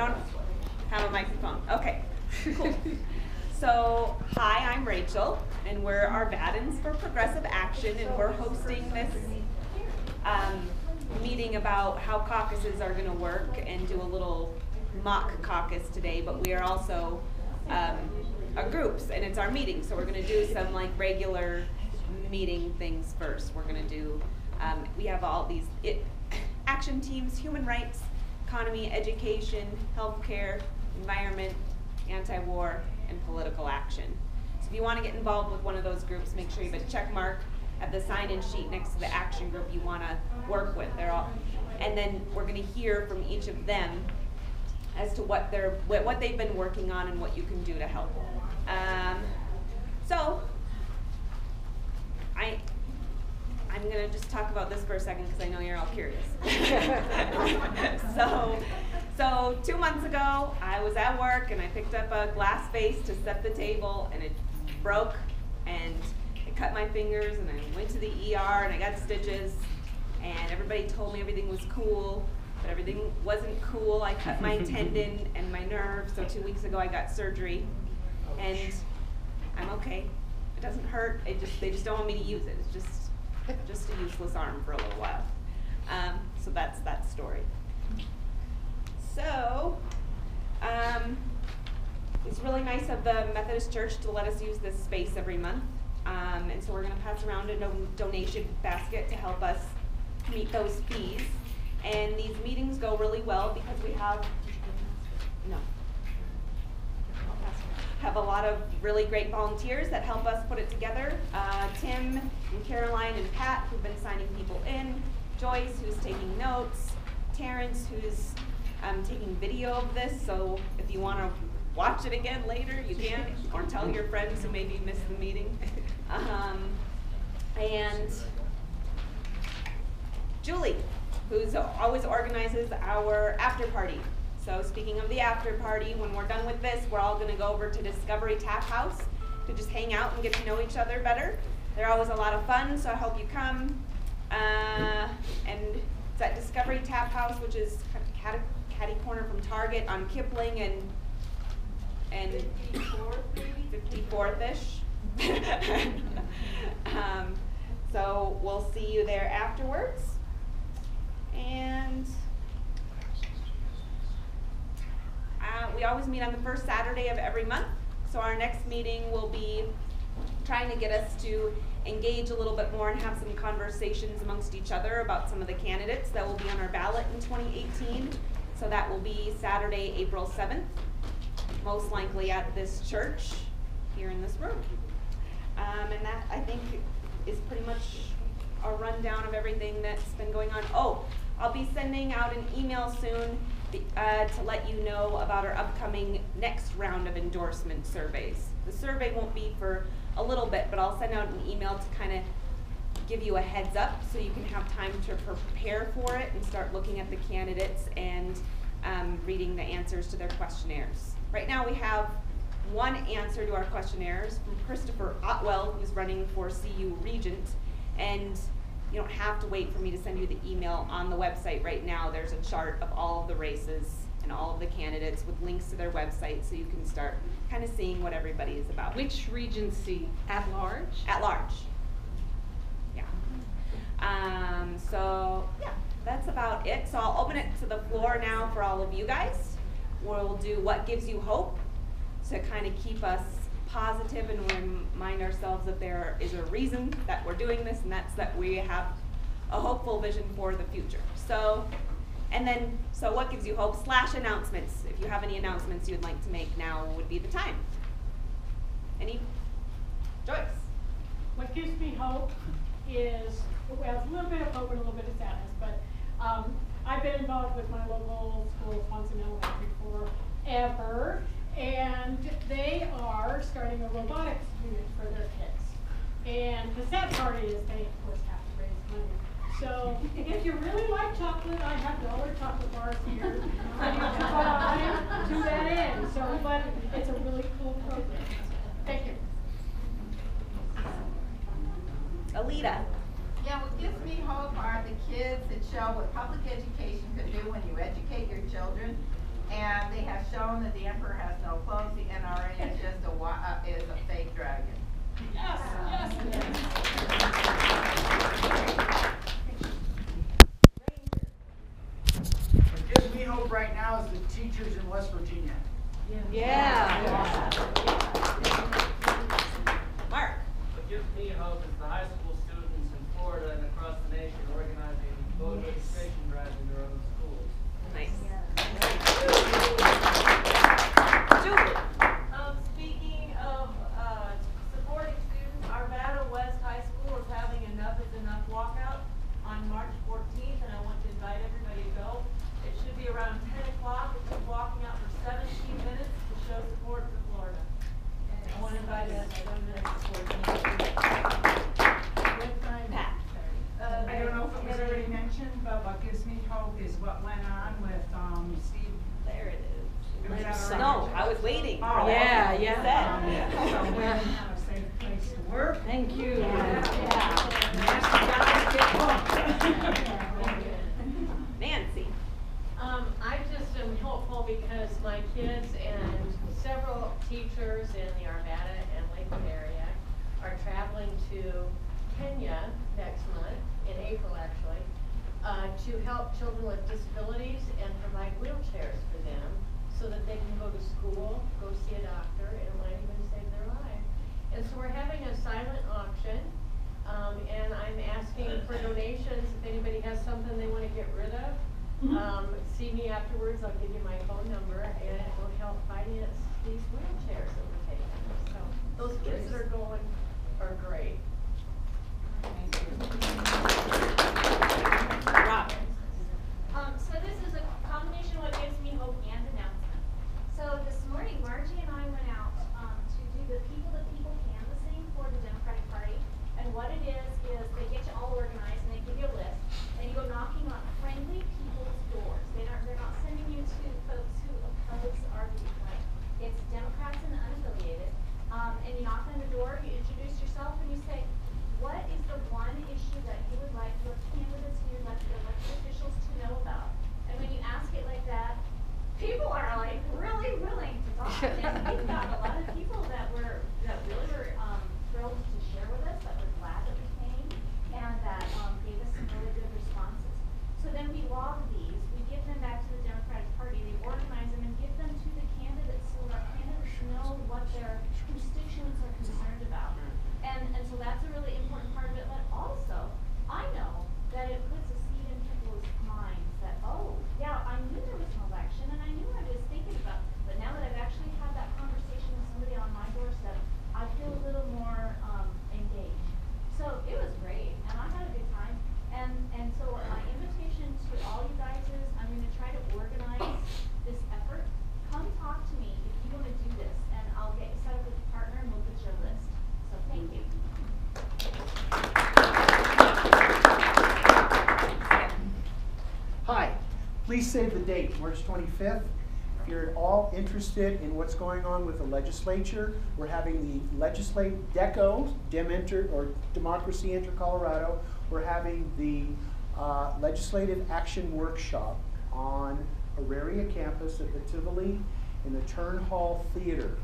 don't have a microphone. Okay, cool. So, hi, I'm Rachel, and we're Arvadans for Progressive Action, and we're hosting this meeting about how caucuses are going to work and do a little mock caucus today, but we are also our groups, and it's our meeting, so we're going to do some like regular meeting things first. We're going to do, we have all these action teams: human rights, economy, education, healthcare, environment, anti-war, and political action. So if you want to get involved with one of those groups, make sure you have a check mark at the sign-in sheet next to the action group you want to work with. They're all, and then we're going to hear from each of them as to what they've been working on and what you can do to help. So I'm going to just talk about this for a second because I know you're all curious. So 2 months ago, I was at work and I picked up a glass vase to set the table, and it broke and it cut my fingers, and I went to the ER and I got stitches, and everybody told me everything was cool, but everything wasn't cool. I cut my tendon and my nerve, so 2 weeks ago I got surgery, and I'm okay. It doesn't hurt. They just don't want me to use it. It's just a useless arm for a little while. So that's that story. So it's really nice of the Methodist Church to let us use this space every month. And so we're going to pass around a donation basket to help us meet those fees. And these meetings go really well because we have a lot of really great volunteers that help us put it together. Tim and Caroline and Pat, who've been signing people in. Joyce, who's taking notes. Terrence, who's taking video of this, so if you want to watch it again later, you can, or tell your friends who maybe missed the meeting. And Julie, who's always organizes our after party. So speaking of the after party, when we're done with this, we're all going to go over to Discovery Tap House to just hang out and get to know each other better. They're always a lot of fun, so I hope you come. And it's at Discovery Tap House, which is catty corner from Target on Kipling and 54th-ish. So we'll see you there afterwards. And we always meet on the first Saturday of every month. So our next meeting will be trying to get us to engage a little bit more and have some conversations amongst each other about some of the candidates that will be on our ballot in 2018. So that will be Saturday, April 7th, most likely at this church here in this room. And that, I think, is pretty much a rundown of everything that's been going on. Oh, I'll be sending out an email soon to let you know about our upcoming next round of endorsement surveys. The survey won't be for a little bit, but I'll send out an email to kind of give you a heads up so you can have time to prepare for it and start looking at the candidates and reading the answers to their questionnaires. Right now we have one answer to our questionnaires from Christopher Otwell, who's running for CU Regent, and you don't have to wait for me to send you the email. On the website right now there's a chart of all of the races and all of the candidates with links to their website, so you can start kind of seeing what everybody is about. Which regency? At large? At large. Yeah. So yeah, that's about it. So I'll open it to the floor now for all of you guys. We'll do what gives you hope to kind of keep us positive and remind ourselves that there is a reason that we're doing this, and that's that we have a hopeful vision for the future. So, and then, so what gives you hope / announcements. If you have any announcements you would like to make, now would be the time. Any? Joyce? What gives me hope is, well, it's a little bit of hope and a little bit of sadness, but I've been involved with my local school, Swanson Elementary, forever, and they are starting a robotics unit for their kids. And the sad part is they, of course, have to raise money. So if you really like chocolate, I have dollar chocolate bars here ready to buy to that end. So, but it's a really cool program. Thank you. Alita. Yeah, what gives me hope are the kids that show what public education can do when you educate your children. And shown that the emperor has no clothes. The NRA is just is a fake dragon. Yes, yes. What gives me hope right now is the teachers in West Virginia. Yeah. Mark. What gives me hope is the high school students in Florida and across the nation organizing voter registration drives in their own schools. Nice. Julie. Speaking of supporting students, Arvada West High School is having Enough is Enough walkout on March 14th, and I want to invite everybody to go. It should be around 10 o'clock. We'll be walking out for 17 minutes to show support for Florida. I want to invite us to 7 minutes before Pat. I don't know if it was already mentioned, but what gives me hope is what went on with Steve. There it is. Was that already No, mentioned? I was waiting. Oh, for that. okay. Yeah. So we didn't have a safe place to work. Thank you. Nancy. I just am hopeful because my kids and several teachers in the Arvada and Lakewood area are traveling to Kenya next month, in April actually, to help children with disabilities and provide wheelchairs for them so that they can go to school, go see a doctor, and it might even save their life. And so we're having a silent auction, and I'm asking for donations. If anybody has something they want to get rid of, see me afterwards. I'll give you my phone number, and it will help finance these wheelchairs that we're taking. So those kids that are going are great. Rob. So this is a combination of what gives me hope and announcement. So this morning, Margie and I went out to do the people-to-people canvassing for the Democratic Party. And what it is they get you all organized and they give you a list. And you go knocking on friendly people's doors. They're not sending you to folks who oppose our viewpoint. It's Democrats and unaffiliated. And you knock on the door, you introduce yourself, and you say, what is the one issue that you would like your candidates and your elected officials to know about? And when you ask it like that, people are like really willing to talk. And we've got a lot of people that really were thrilled to share with us, that were glad that we came, and that gave us some really good responses. So then we log these, we give them back to the Democratic Party, they organize them and give them to the candidates so our candidates know what their constituents are concerned about. And so that's a really important part of it, but also, I know that it puts a seed in people's minds that, oh, yeah, I knew there was an election and I knew I was thinking about it, but now that I've actually had that conversation with somebody on my doorstep, I feel a little more engaged. So it was great, and I had a good time. And so my invitation to all you guys is, I'm going to try to organize this effort. Come talk to me if you want to do this, and I'll get you set up with a partner and we'll put your list. So thank you. Hi, please save the date, March 25th. If you're at all interested in what's going on with the legislature, we're having the Legislate DECO, Democracy Enter Colorado. We're having the Legislative Action Workshop on Auraria campus at the Tivoli in the Turn Hall Theater.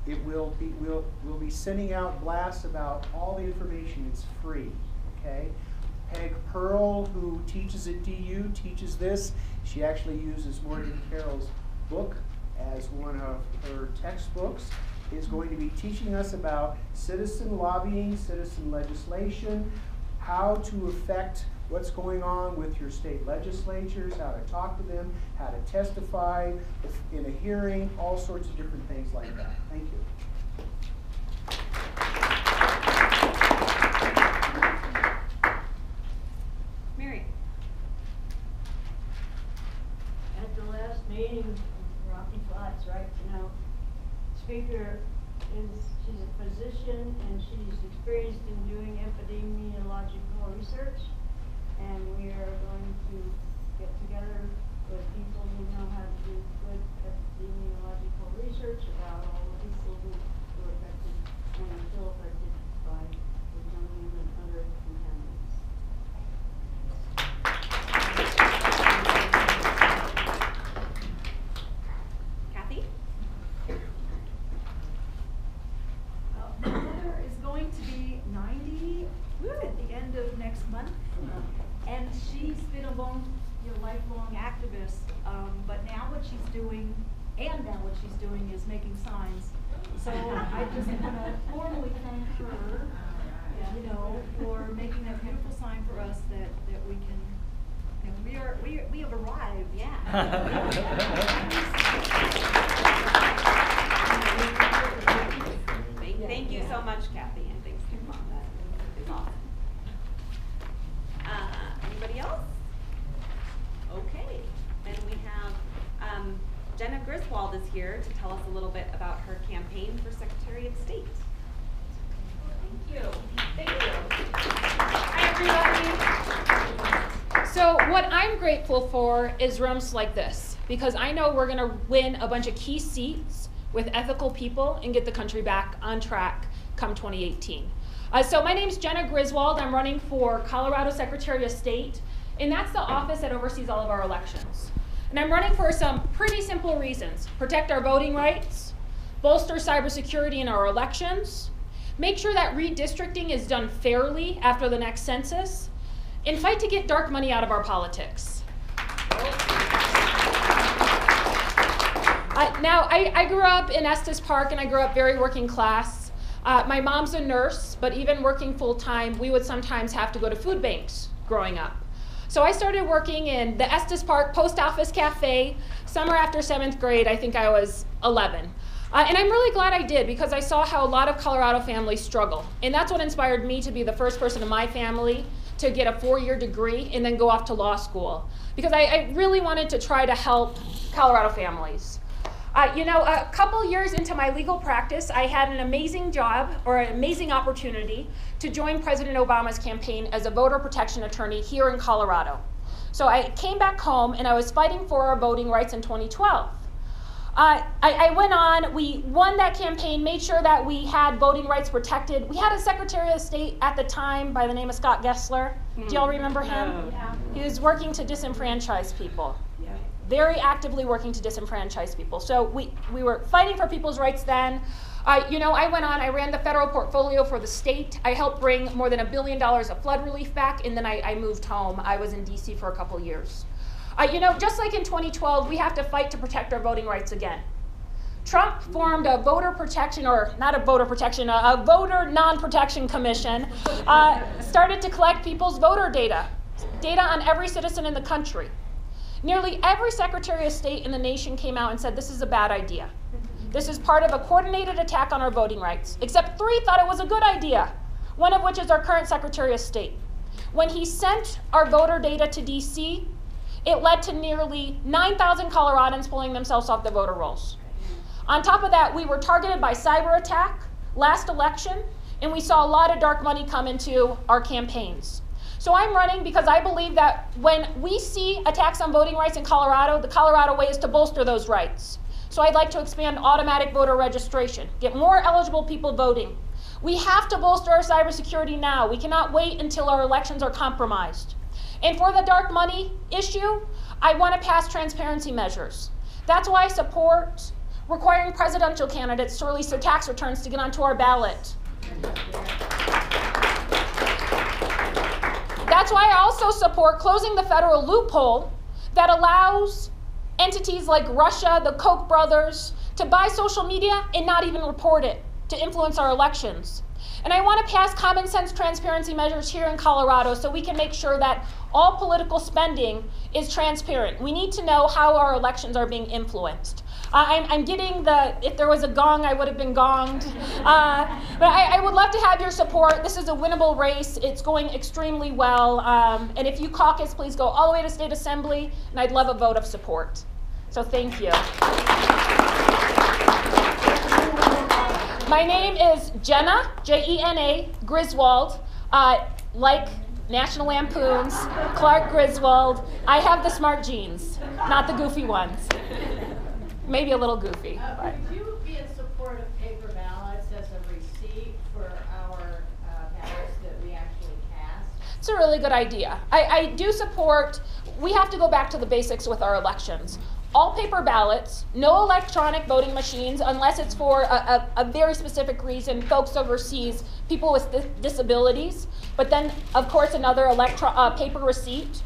It will be, we'll be sending out blasts about all the information. It's free, okay? Peg Pearl, who teaches at DU, teaches this. She actually uses Morgan Carroll's book as one of her textbooks, is going to be teaching us about citizen lobbying, citizen legislation, how to affect what's going on with your state legislatures, how to talk to them, how to testify in a hearing, all sorts of different things like that. Thank you. Mary. At the last meeting, Rocky Flats, right now, speaker she's a physician and she's experienced in doing epidemiological research. And we are going to get together with people who know how to do good epidemiological research about all the people who were affected and are still affected by plutonium and other contaminants. Kathy? doing, and now what she's doing is making signs. So I just want to formally thank her, you know, for making that beautiful sign for us that we can, you know, we have arrived. Yeah. Thank you so much, Kathy, and thanks to Mom. That is awesome. Anybody else? Okay, then we have Jenna Griswold is here to tell us a little bit about her campaign for Secretary of State. Thank you. Thank you. Hi, everybody. So what I'm grateful for is rooms like this, because I know we're going to win a bunch of key seats with ethical people and get the country back on track come 2018. So my name's Jenna Griswold. I'm running for Colorado Secretary of State, and that's the office that oversees all of our elections. And I'm running for some pretty simple reasons: protect our voting rights, bolster cybersecurity in our elections, make sure that redistricting is done fairly after the next census, and fight to get dark money out of our politics. Now, I grew up in Estes Park, and I grew up very working class. My mom's a nurse, but even working full-time, we would sometimes have to go to food banks growing up. So I started working in the Estes Park Post Office Cafe summer after 7th grade. I think I was 11. And I'm really glad I did, because I saw how a lot of Colorado families struggle. And that's what inspired me to be the first person in my family to get a 4-year degree and then go off to law school, because I really wanted to try to help Colorado families. You know, a couple years into my legal practice, I had an amazing job, or an amazing opportunity, to join President Obama's campaign as a voter protection attorney here in Colorado. So I came back home, and I was fighting for our voting rights in 2012. I went on, we won that campaign, made sure that we had voting rights protected. We had a Secretary of State at the time by the name of Scott Gessler. Do y'all remember him? Yeah. He was working to disenfranchise people. Very actively working to disenfranchise people. So we were fighting for people's rights then. You know, I went on, I ran the federal portfolio for the state. I helped bring more than $1 billion of flood relief back, and then I moved home. I was in DC for a couple years. You know, just like in 2012, we have to fight to protect our voting rights again. Trump formed a voter protection, or not a voter protection, a voter non-protection commission, started to collect people's voter data on every citizen in the country. Nearly every Secretary of State in the nation came out and said, this is a bad idea. This is part of a coordinated attack on our voting rights, except 3 thought it was a good idea, one of which is our current Secretary of State. When he sent our voter data to DC, it led to nearly 9,000 Coloradans pulling themselves off the voter rolls. On top of that, we were targeted by cyber attack last election, and we saw a lot of dark money come into our campaigns. So I'm running because I believe that when we see attacks on voting rights in Colorado, the Colorado way is to bolster those rights. So I'd like to expand automatic voter registration, get more eligible people voting. We have to bolster our cybersecurity now. We cannot wait until our elections are compromised. And for the dark money issue, I want to pass transparency measures. That's why I support requiring presidential candidates to release their tax returns to get onto our ballot. That's why I also support closing the federal loophole that allows entities like Russia, the Koch brothers, to buy social media and not even report it, to influence our elections. And I want to pass common sense transparency measures here in Colorado so we can make sure that all political spending is transparent. We need to know how our elections are being influenced. I'm getting if there was a gong, I would have been gonged. But I would love to have your support. This is a winnable race. It's going extremely well. And if you caucus, please go all the way to state assembly, and I'd love a vote of support. So thank you. My name is Jenna, J-E-N-A, Griswold, like National Lampoon's Clark Griswold. I have the smart genes, not the goofy ones. Maybe a little goofy. Would you be in support of paper ballots as a receipt for our ballots that we actually cast? It's a really good idea. I do support, we have to go back to the basics with our elections. All paper ballots, no electronic voting machines unless it's for a very specific reason, folks overseas, people with disabilities, but then of course another paper receipt.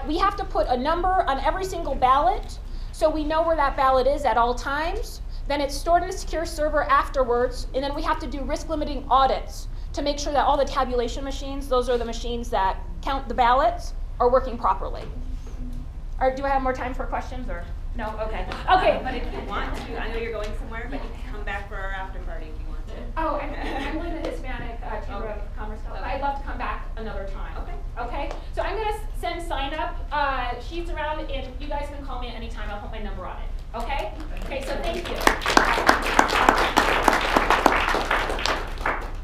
We have to put a number on every single ballot so we know where that ballot is at all times. Then it's stored in a secure server afterwards, and then we have to do risk limiting audits to make sure that all the tabulation machines, those are the machines that count the ballots, are working properly. Or do I have more time for questions, or no? Okay. Okay. But if you want to, I know you're going somewhere, but you can come back for our after party if you want to. Oh, I'm with the Hispanic Chamber of Commerce. Okay. I'd love to come back another time. Okay. Okay. So I'm gonna send sign up sheets around, and you guys can call me at any time. I'll put my number on it. Okay. Okay. So thank you.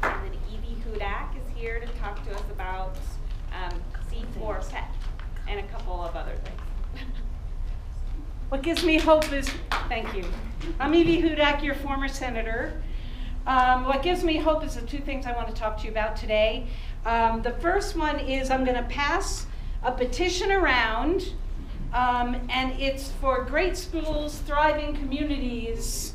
And then Evie Hudak is here to talk to us about C4 PET and a couple of other things. What gives me hope is, thank you. I'm Evie Hudak, your former senator. What gives me hope is the two things I want to talk to you about today. The first one is I'm going to pass a petition around, and it's for great schools, thriving communities.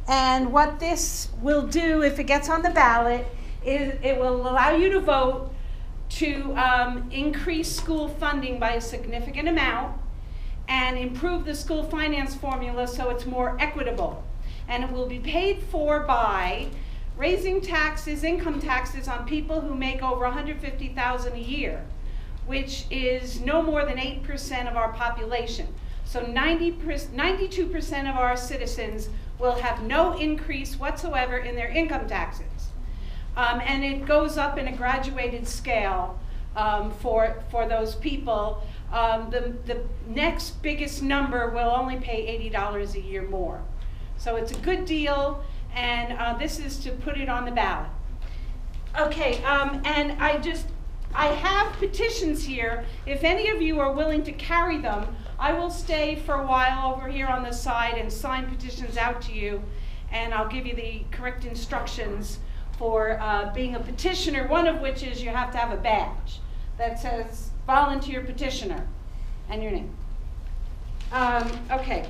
And what this will do, if it gets on the ballot, is it will allow you to vote to increase school funding by a significant amount and improve the school finance formula so it's more equitable. And it will be paid for by raising taxes, income taxes on people who make over $150,000 a year, which is no more than 8% of our population. So 92% of our citizens will have no increase whatsoever in their income taxes. And it goes up in a graduated scale for those people. The next biggest number will only pay $80 a year more. So it's a good deal, and this is to put it on the ballot. Okay, and I have petitions here. If any of you are willing to carry them, I will stay for a while over here on the side and sign petitions out to you, and I'll give you the correct instructions for being a petitioner, one of which is you have to have a badge that says volunteer petitioner and your name. Okay.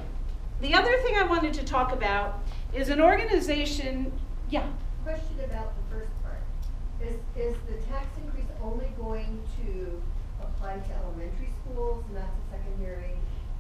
The other thing I wanted to talk about is an organization, yeah. Question about the first part. Is the tax increase only going to apply to elementary schools, not to secondary